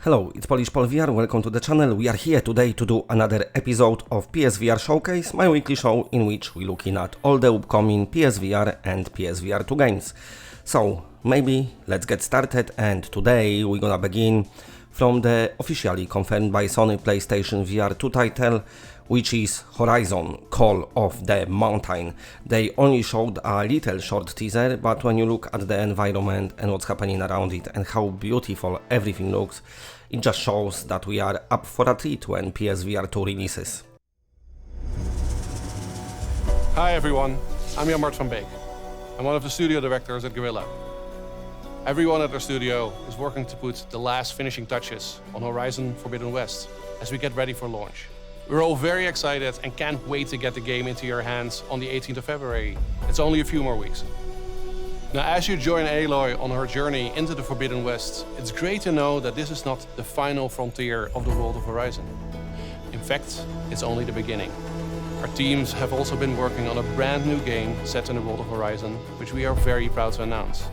Hello, it's Polish PolVR, welcome to the channel. We are here today to do another episode of PSVR Showcase, my weekly show in which we're looking at all the upcoming PSVR and PSVR 2 games. So, maybe let's get started, and today we're gonna begin from the officially confirmed by Sony PlayStation VR 2 title, which is Horizon Call of the Mountain. They only showed a little short teaser, but when you look at the environment and what's happening around it and how beautiful everything looks, it just shows that we are up for a treat when PSVR 2 releases. Hi everyone, I'm Jan-Bart van Beek. I'm one of the studio directors at Guerrilla. Everyone at our studio is working to put the last finishing touches on Horizon Forbidden West as we get ready for launch. We're all very excited and can't wait to get the game into your hands on the 18th of February. It's only a few more weeks. Now, as you join Aloy on her journey into the Forbidden West, it's great to know that this is not the final frontier of the world of Horizon. In fact, it's only the beginning. Our teams have also been working on a brand new game set in the world of Horizon, which we are very proud to announce.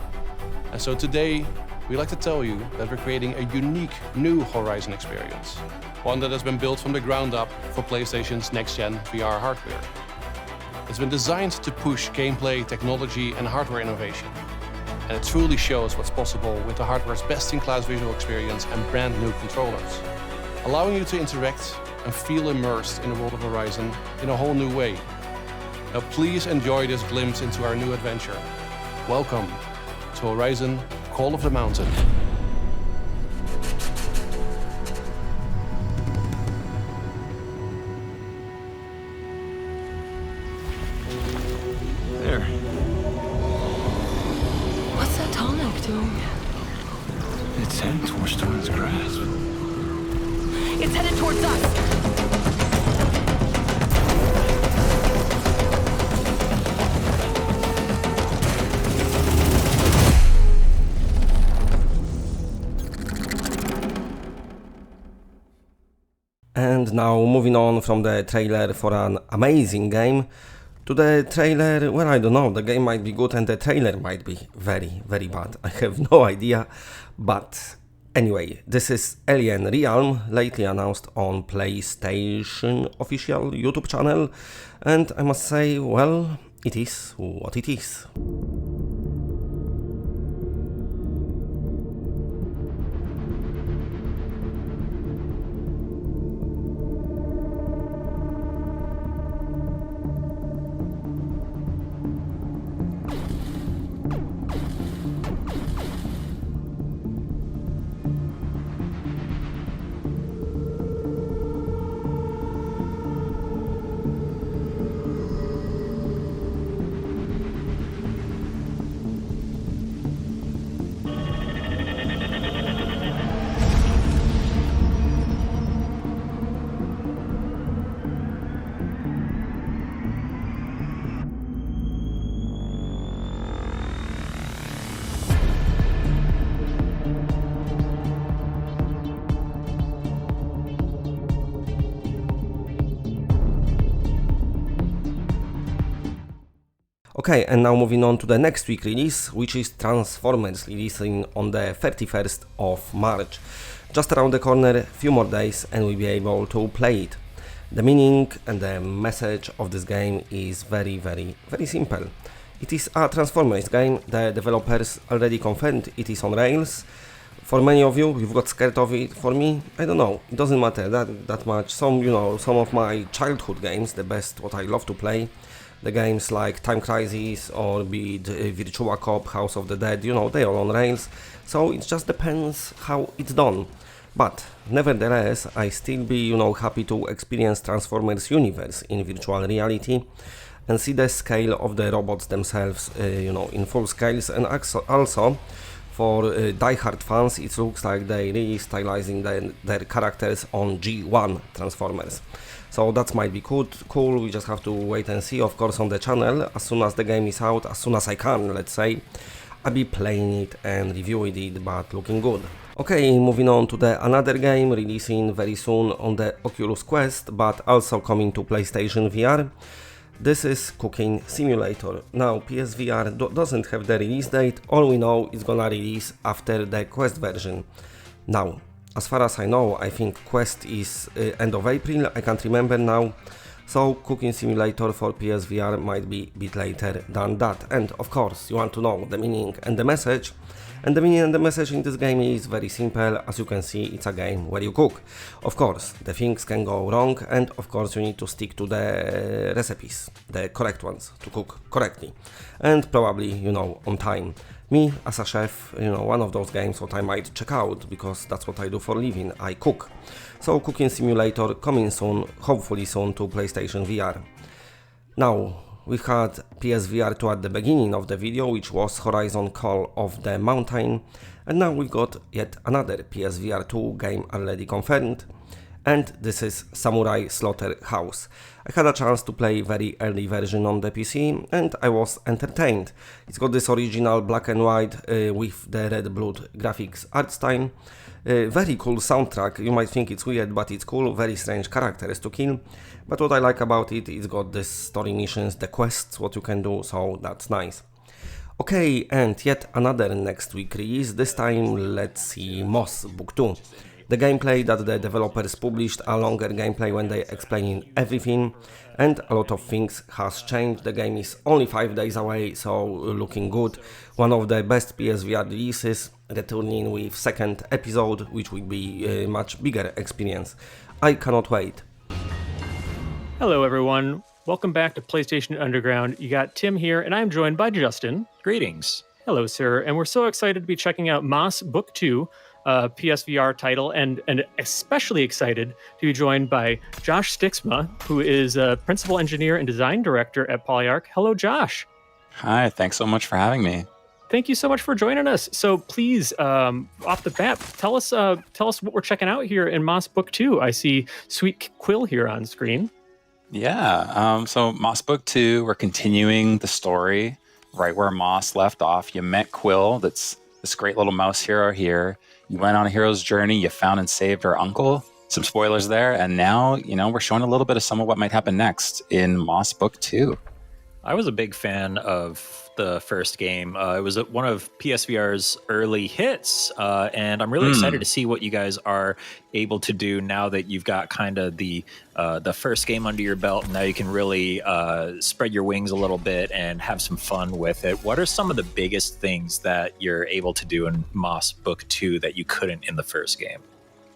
And so today, we'd like to tell you that we're creating a unique new Horizon experience. One that has been built from the ground up for PlayStation's next-gen VR hardware. It's been designed to push gameplay, technology and hardware innovation. And it truly shows what's possible with the hardware's best-in-class visual experience and brand new controllers. Allowing you to interact and feel immersed in the world of Horizon in a whole new way. Now please enjoy this glimpse into our new adventure. Welcome to Horizon Call of the Mountain. There. What's that tonic doing? It's heading towards Storm's grasp. It's headed towards us! And now moving on from the trailer for an amazing game to the trailer where I don't know, the game might be good and the trailer might be very, very bad. I have no idea, but anyway, this is Alien Realm, lately announced on PlayStation official YouTube channel, and I must say, well, it is what it is. Okay, and now moving on to the next week release, which is Transformers, releasing on the 31st of March. Just around the corner, few more days and we'll be able to play it. The meaning and the message of this game is very simple. It is a Transformers game, the developers already confirmed it is on rails. For many of you, you've got scared of it. For me, I don't know, it doesn't matter that much. Some of my childhood games, the best what I love to play, the games like Time Crisis or be it Virtua Cop, House of the Dead, they are on rails, so it just depends how it's done. But nevertheless, I still be happy to experience Transformers universe in virtual reality and see the scale of the robots themselves, in full scales, and also for die-hard fans, it looks like they really stylizing their characters on G1 Transformers. So that might be cool, we just have to wait and see, of course, on the channel. As soon as the game is out, as soon as I can, let's say, I'll be playing it and reviewing it, but looking good. Okay, moving on to the another game releasing very soon on the Oculus Quest, but also coming to PlayStation VR. This is Cooking Simulator. Now, PSVR doesn't have the release date, all we know is gonna release after the Quest version. Now, As far as I know, I think Quest is end of April, I can't remember now. So Cooking Simulator for PSVR might be a bit later than that. And of course, you want to know the meaning and the message. And the meaning and the message in this game is very simple. As you can see, it's a game where you cook. Of course, the things can go wrong, and of course you need to stick to the recipes, the correct ones, to cook correctly. And probably, on time. Me, as a chef, one of those games what I might check out, because that's what I do for a living, I cook. So Cooking Simulator coming soon, hopefully soon to PlayStation VR. Now, we had PSVR 2 at the beginning of the video, which was Horizon Call of the Mountain, and now we've got yet another PSVR 2 game already confirmed, and this is Samurai Slaughterhouse. I had a chance to play very early version on the PC, and I was entertained. It's got this original black and white with the red blood graphics art style. Very cool soundtrack. You might think it's weird, but it's cool. Very strange characters to kill. But what I like about it, it's got this story missions, the quests, what you can do, so that's nice. Okay, and yet another next week release. This time, let's see Moss Book 2. The gameplay that the developers published, a longer gameplay when they explaining everything, and a lot of things has changed. The game is only 5 days away, so looking good. One of the best PSVR releases, returning with second episode, which will be a much bigger experience. I cannot wait. Hello everyone, welcome back to PlayStation Underground. You got Tim here, and I'm joined by Justin. Greetings. Hello, sir, and we're so excited to be checking out Moss Book 2, PSVR title, and especially excited to be joined by Josh Stixma, who is a principal engineer and design director at Polyarc. Hello, Josh. Hi, thanks so much for having me. Thank you so much for joining us. So please, off the bat, tell us what we're checking out here in Moss Book 2. I see Sweet Quill here on screen. Yeah, so Moss Book 2, we're continuing the story right where Moss left off. You met Quill, that's this great little mouse hero here. You went on a hero's journey, you found and saved her uncle. Some spoilers there, and now, we're showing a little bit of some of what might happen next in Moss Book 2. I was a big fan of the first game. It was one of PSVR's early hits, and I'm really excited to see what you guys are able to do now that you've got kind of the first game under your belt, and now you can really spread your wings a little bit and have some fun with it. What are some of the biggest things that you're able to do in Moss Book 2 that you couldn't in the first game?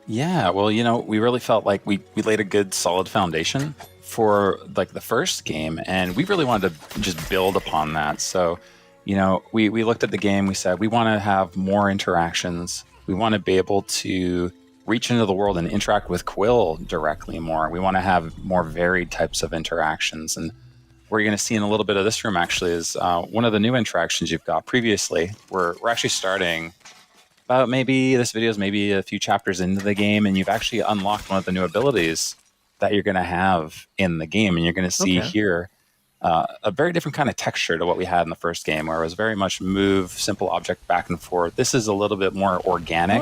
Yeah, well, we really felt like we laid a good solid foundation for like the first game, and we really wanted to just build upon that. So, we looked at the game, we said we want to have more interactions. We want to be able to reach into the world and interact with Quill directly more. We want to have more varied types of interactions. And what you're going to see in a little bit of this room actually is one of the new interactions you've got previously. We're actually starting about this video is maybe a few chapters into the game, and you've actually unlocked one of the new abilities that you're going to have in the game. And you're going to see here a very different kind of texture to what we had in the first game, where it was very much move, simple object back and forth. This is a little bit more organic.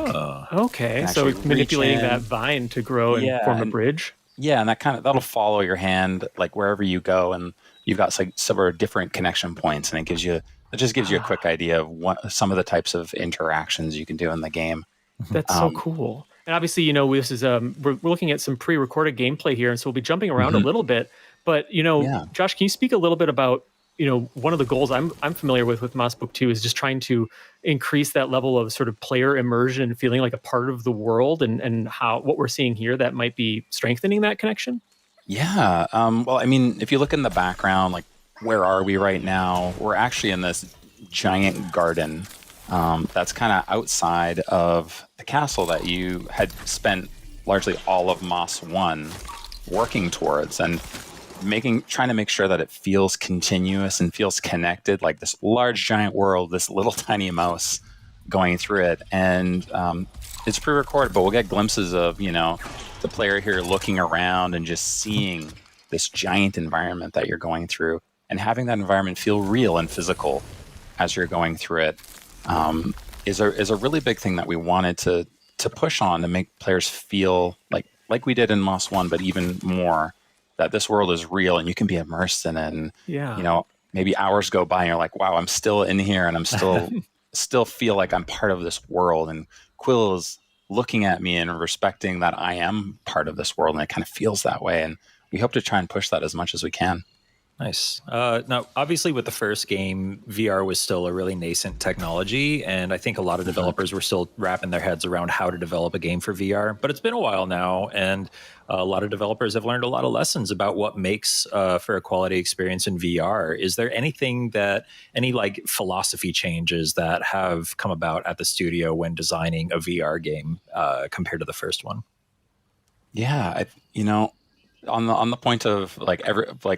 Okay, so manipulating that vine to grow and form a bridge. Yeah, and that'll follow your hand like wherever you go, and you've got like several different connection points, and it just gives you a quick idea of some of the types of interactions you can do in the game. That's so cool. And obviously, this is we're looking at some pre-recorded gameplay here, and so we'll be jumping around a little bit. But Josh, can you speak a little bit about one of the goals I'm familiar with Moss Book 2 is just trying to increase that level of sort of player immersion and feeling like a part of the world, and how what we're seeing here that might be strengthening that connection. Yeah. Well, I mean, if you look in the background, like where are we right now? We're actually in this giant garden. That's kind of outside of the castle that you had spent largely all of Moss 1 working towards, and trying to make sure that it feels continuous and feels connected, like this large giant world, this little tiny mouse going through it. And it's pre-recorded, but we'll get glimpses of, the player here looking around and just seeing this giant environment that you're going through, and having that environment feel real and physical as you're going through it. Is a really big thing that we wanted to push on, to make players feel like we did in Moss 1, but even more, that this world is real and you can be immersed in it. And maybe hours go by and you're like, wow, I'm still in here, and I'm still feel like I'm part of this world. And Quill is looking at me and respecting that I am part of this world, and it kind of feels that way. And we hope to try and push that as much as we can. Nice. Now, obviously, with the first game, VR was still a really nascent technology, and I think a lot of developers were still wrapping their heads around how to develop a game for VR. But it's been a while now, and a lot of developers have learned a lot of lessons about what makes for a quality experience in VR. Is there any like philosophy changes that have come about at the studio when designing a VR game compared to the first one? Yeah, on the point of like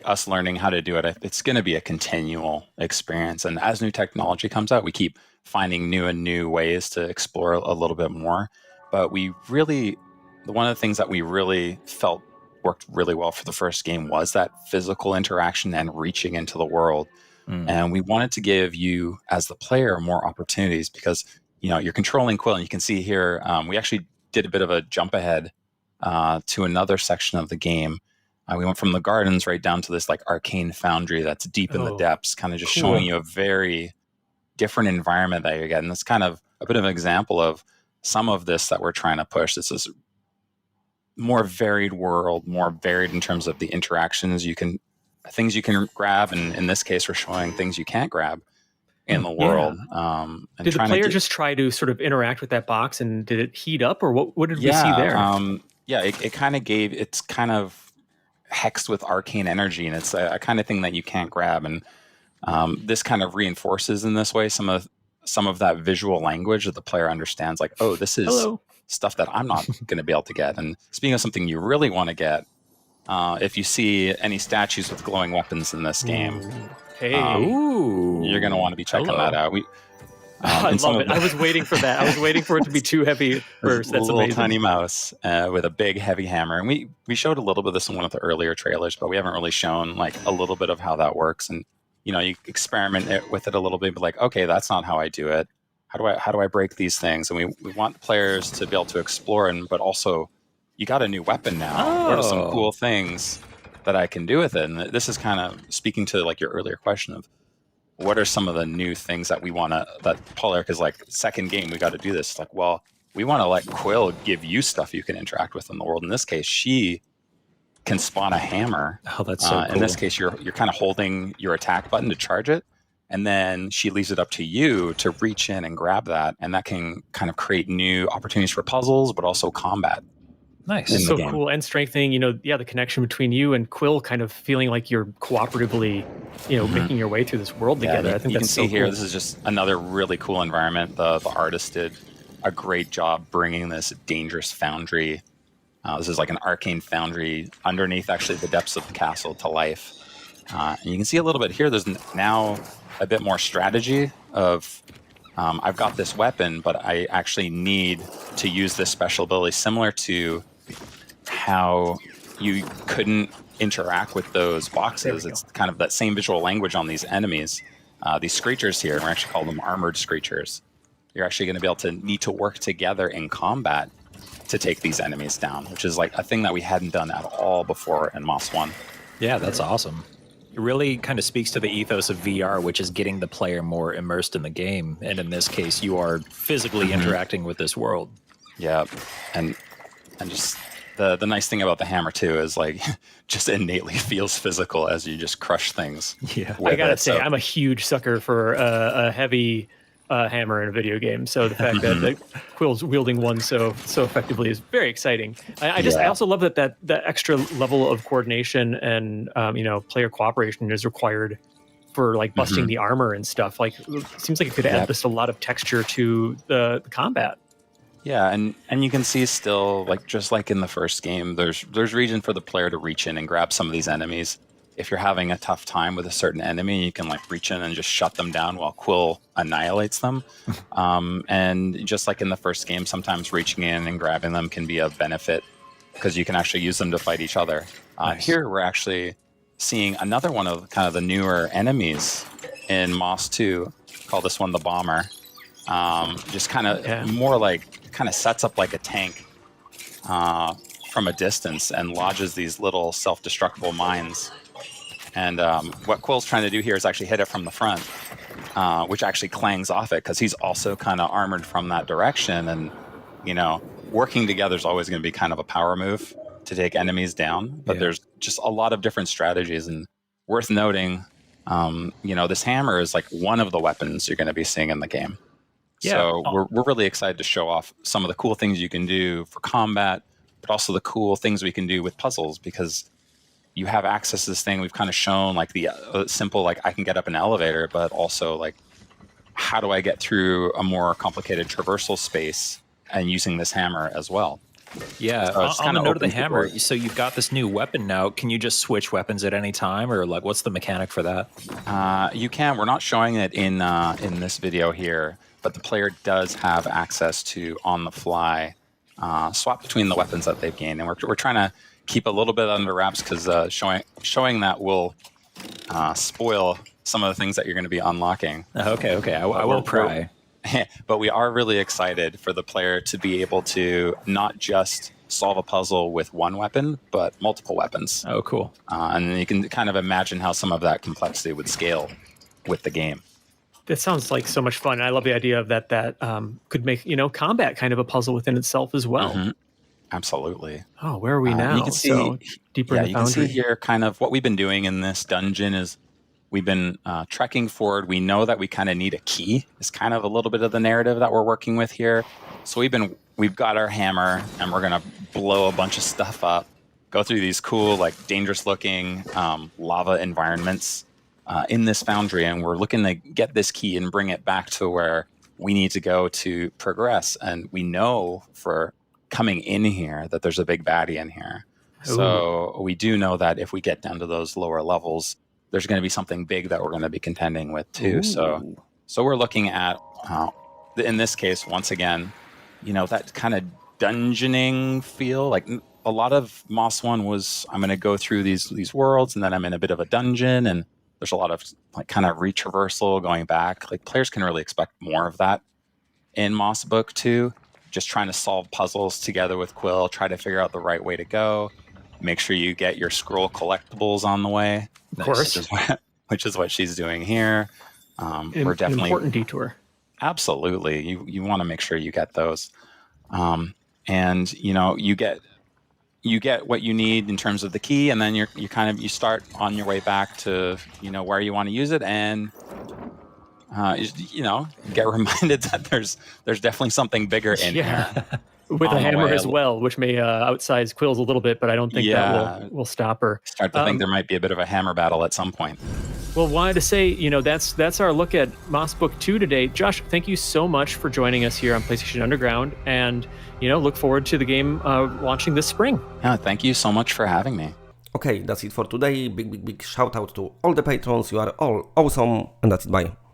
us learning how to do it, it's going to be a continual experience. And as new technology comes out, we keep finding new ways to explore a little bit more. But one of the things that we really felt worked really well for the first game was that physical interaction and reaching into the world. And we wanted to give you as the player more opportunities because, you're controlling Quill, and you can see here, we actually did a bit of a jump ahead to another section of the game. We went from the gardens right down to this like arcane foundry that's deep in the depths, kind of just showing you a very different environment that you're getting. That's kind of a bit of an example of some of this that we're trying to push. This is more varied world, more varied in terms of the interactions things you can grab, and in this case, we're showing things you can't grab in the world. And did the player just try to sort of interact with that box, and did it heat up, or what did we see there? It kind of it's kind of hexed with arcane energy, and it's a kind of thing that you can't grab. And this kind of reinforces in this way some of that visual language that the player understands. Like, oh, this is stuff that I'm not going to be able to get. And speaking of something you really want to get, if you see any statues with glowing weapons in this game, you're going to want to be checking that out. I love it. I was waiting for that. I was waiting for it to be too heavy at first. That's little amazing. Tiny mouse with a big heavy hammer. And we showed a little bit of this in one of the earlier trailers, but we haven't really shown like a little bit of how that works. And you experiment with it a little bit, but like, okay, that's not how I do it. How do I break these things? And we want the players to be able to explore, but also you got a new weapon now. What are some cool things that I can do with it? And this is kind of speaking to like your earlier question of what are some of the new things that we want to, that Paul Eric is like, second game, we got to do this. Like, well, we want to let Quill give you stuff you can interact with in the world. In this case, she can spawn a hammer. Oh, that's so cool. In this case, you're kind of holding your attack button to charge it. And then she leaves it up to you to reach in and grab that. And that can kind of create new opportunities for puzzles, but also combat. Nice. It's so cool, and strengthening, the connection between you and Quill, kind of feeling like you're cooperatively, making your way through this world together. I think you that's can see so here, cool. this is just another really cool environment. The artist did a great job bringing this dangerous foundry. This is like an arcane foundry underneath actually the depths of the castle to life. And you can see a little bit here, there's now a bit more strategy of I've got this weapon, but I actually need to use this special ability, similar to how you couldn't interact with those boxes. It's kind of that same visual language on these enemies. These screechers here, we actually call them armored screechers. You're actually going to be able to need to work together in combat to take these enemies down, which is like a thing that we hadn't done at all before in Moss 1. Yeah, that's awesome. It really kind of speaks to the ethos of VR, which is getting the player more immersed in the game. And in this case, you are physically interacting with this world. Yeah, and just the nice thing about the hammer too is like just innately feels physical as you just crush things. Yeah, I gotta say, I'm a huge sucker for a heavy hammer in a video game. So the fact that Quill's wielding one so effectively is very exciting. I also love that extra level of coordination and player cooperation is required for like busting the armor and stuff. Like, it seems like it could add just a lot of texture to the combat. Yeah, and you can see still, like just like in the first game, there's reason for the player to reach in and grab some of these enemies. If you're having a tough time with a certain enemy, you can like reach in and just shut them down while Quill annihilates them. And just like in the first game, sometimes reaching in and grabbing them can be a benefit because you can actually use them to fight each other. Nice. Here we're actually seeing another one of kind of the newer enemies in Moss 2, call this one the Bomber. Just kind of more like, kind of sets up like a tank from a distance and lodges these little self-destructible mines. And what Quill's trying to do here is actually hit it from the front, which actually clangs off it because he's also kind of armored from that direction. And, working together is always going to be kind of a power move to take enemies down, but there's just a lot of different strategies. And worth noting, this hammer is like one of the weapons you're going to be seeing in the game. Yeah. So we're really excited to show off some of the cool things you can do for combat, but also the cool things we can do with puzzles, because you have access to this thing. We've kind of shown like the simple, like I can get up an elevator, but also like, how do I get through a more complicated traversal space and using this hammer as well? Yeah, So on the note of the hammer, so you've got this new weapon now. Can you just switch weapons at any time, or like what's the mechanic for that? You can. We're not showing it in this video here, but the player does have access to on the fly swap between the weapons that they've gained, and we're trying to keep a little bit under wraps because showing that will spoil some of the things that you're going to be unlocking. Okay, I will pry. But we are really excited for the player to be able to not just solve a puzzle with one weapon, but multiple weapons. Oh, cool. And you can kind of imagine how some of that complexity would scale with the game. That sounds like so much fun. I love the idea of that could make, combat kind of a puzzle within itself as well. Mm-hmm. Absolutely. Oh, where are we now? You can see, so deeper in the you can boundary. see here kind of what we've been doing in this dungeon is we've been trekking forward. We know that we kind of need a key. It's kind of a little bit of the narrative that we're working with here. So we've got our hammer, and we're gonna blow a bunch of stuff up, go through these cool, like dangerous looking lava environments in this foundry, and we're looking to get this key and bring it back to where we need to go to progress. And we know for coming in here that there's a big baddie in here. Ooh. So we do know that if we get down to those lower levels, there's going to be something big that we're going to be contending with too. Ooh. So we're looking at, in this case, once again, that kind of dungeoning feel. Like a lot of Moss 1 was, I'm going to go through these worlds, and then I'm in a bit of a dungeon, and there's a lot of like kind of retraversal going back. Like players can really expect more of that in Moss Book 2. Just trying to solve puzzles together with Quill, try to figure out the right way to go. Make sure you get your scroll collectibles on the way. Of course. Which is what she's doing here. We're definitely an important detour. Absolutely. You want to make sure you get those. And you get what you need in terms of the key, and then you start on your way back to where you want to use it, and get reminded that there's definitely something bigger in here. With a hammer as well, which may outsize Quills a little bit, but I don't think that will stop her. Start to think there might be a bit of a hammer battle at some point. Well, wanted to say, that's our look at Moss Book 2 today. Josh, thank you so much for joining us here on PlayStation Underground, and look forward to the game launching this spring. Yeah, thank you so much for having me. Okay, that's it for today. Big shout out to all the patrons. You are all awesome, and that's it. Bye.